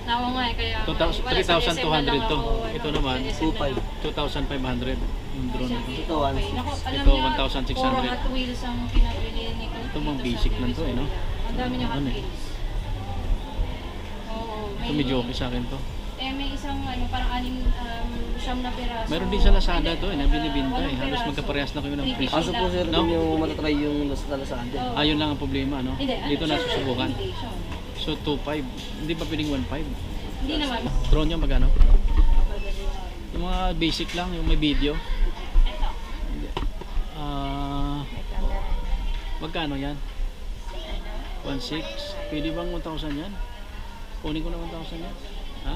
Oo nga eh, kaya 3,200 to. Ito naman, 2,500 yung drone nito. Ito, Ito, 1,600. Puro Hot Wheels ang pinapili ni Kuya. Ito mga basic lang to eh, no? Ang dami niya Hot Ano eh. Wheels. Oo. Ito medyo okay sa akin to. May isang parang siyam na piraso. Meron din sa Lazada to eh, na binibinta eh. Halos magkaparehas na kayo ng presyo. Kaso po sir, No? din yung matatry yung nasa Lazada. Ayun lang ang problema, no? Hindi, Dito na syempre, susubukan. limitation. So 2,500. Hindi pa piling 1,500. Hindi naman. Drone niya magkano? Yung mga basic lang, yung may video. Ito. Magkano yan? 1,600. Pwede bang 1,000 yan? Kunin ko na 1,000 yan. Ha?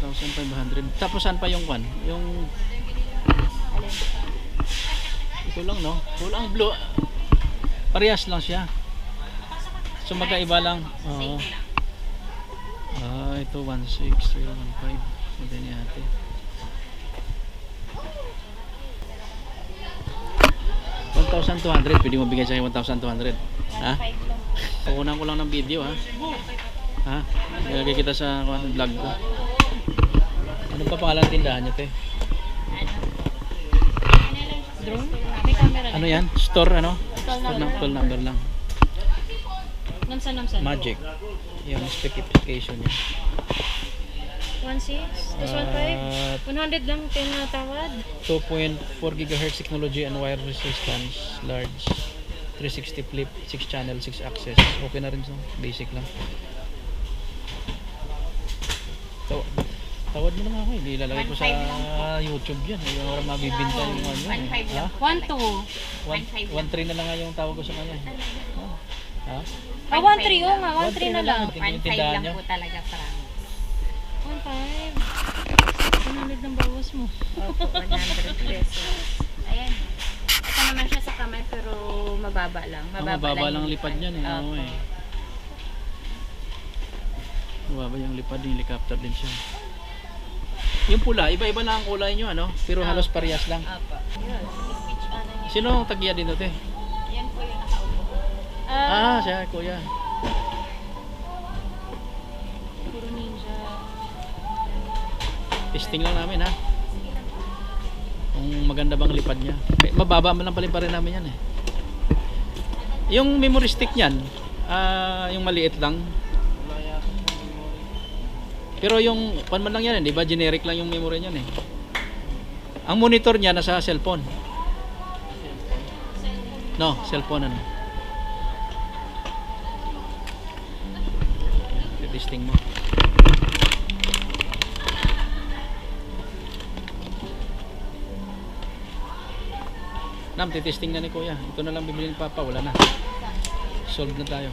1,500. Tapos saan pa yung one? Yung ito lang, no? Walang blue. Parehas lang siya. So magkaiba lang. Oo. Ito 1,600, 1,500. Sabi ni ate. $1,200. Pwede mo bigay sa akin 1,200. Ha? Kukunan ko lang ng video, ha? Ha? Ilagay kita sa vlog ko. Ano pa pangalan ng tindahan niyo, te? Drone? May camera. Ano yan? Store, ano? Store number. Store number lang. Namsan. Magic. Yung specification niya. 1.6? Tapos 1.5? 100 lang tinatawad. 2.4 GHz technology and wire resistance, large, 360 flip, 6 channel, 6 access. Okay na rin so, basic lang. Tawad mo naman ako, ilalagay ko sa YouTube yan. Yung orang mabibinta yung ano. 1.5 lang. 1.2. 1.3 na lang nga yung tawag ko sa kanya. Ha? 1.3 oo nga, 1.3 na lang. 1.5 lang po talaga parang. 1.5. 100 ng bawas mo. Opo, 100 pesos. Ayan. Ito naman siya sa kamay pero mababa lang. Mababa lang ang lipad niyan. Opo. Mababa yung lipad, yung helicopter din siya. Yung pula, iba-iba na ang kulay nyo, ano? Pero halos parehas lang. Opo. Yun. Speech ano niya. Sino ang tagya dito, te? Yan po yung nakaupo. Siya, kuya. Puro ninja. Testing lang namin, ha? Kung maganda bang lipad niya. Mababa man lang pa rin namin yan, eh. Yung memory stick niyan, yung maliit lang. Pero yung pan man lang yan, di ba? Generic lang yung memory niyan, eh. Ang monitor niya nasa cellphone. No, cellphone ano. Testing mo. Nam, titesting na ni kuya. Ito na lang bibili ni papa, wala na. Solve na tayo.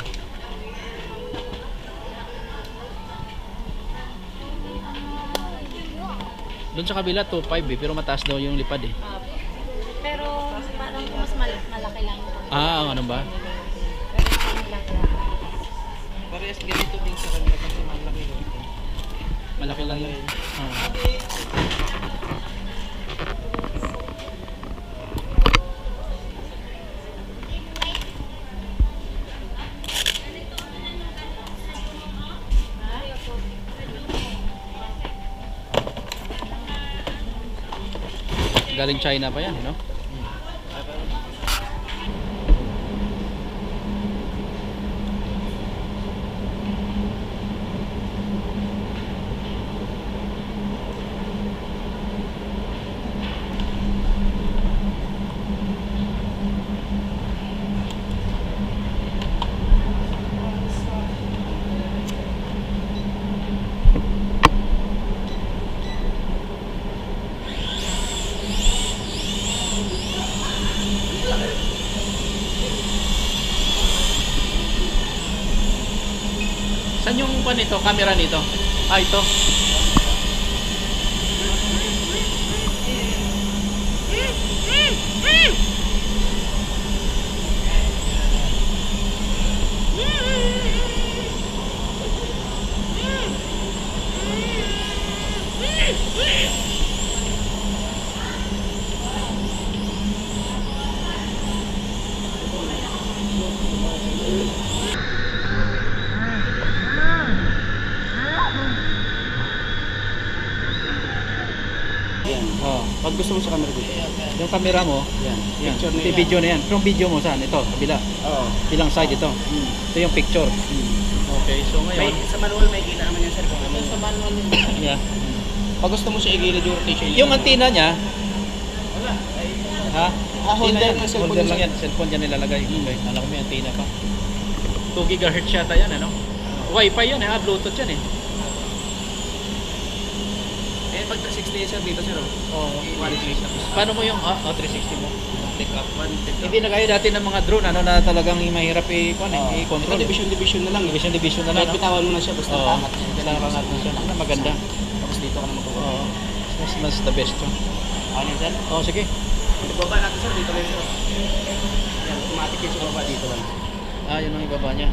Doon sa kabila 2.5 eh, pero mataas daw yung lipad eh. Pero parang mas malaki lang yung Ano ba? pero hindi lang lang. Parehas ganito din sa kanila kasi malaki rin. Malaki lang yun. Galing China pa yan, no? Saan yung pan nito? Camera nito? Ito. Pag gusto mo sa camera dito. Yung camera mo, Yan. yan. Picture na Ito yung video na yan. Yung video mo saan? Ito, kabila. Oo. Bilang side ito. Ito yung picture. Okay, so May, ngayon, sa manual may kita naman yan sir kung ano. Sa manual yun. yeah. Pag gusto mo siya igilid yung rotation. Yung antenna niya, Wala. Ay, ha? holder Antenna yan. ng cellphone Holder lang yan. yan. Cellphone dyan nilalagay. Okay, alam ko may antenna pa. 2 GHz yata yan, ano? Wi-Fi yan, ha? Bluetooth yan, eh. eh pag 360 yan sir dito sir. Oo. 1 Paano mo yung 360 mo? click up. 1 click up. Hindi na kayo dati ng mga drone, ano, na talagang mahirap i-control. Ito division na lang. Division na lang, Kahit no? bitawan mo na siya basta Oo. angat niya. Kailangan kangat mo siya. Ano, maganda. Tapos dito ka na magawa. Oo. Mas the best yun. Ano yan sir? Oo, sige. Ibaba natin sir dito lang sir. Yan, automatic yung sa baba dito lang. Yun ang ibaba niya.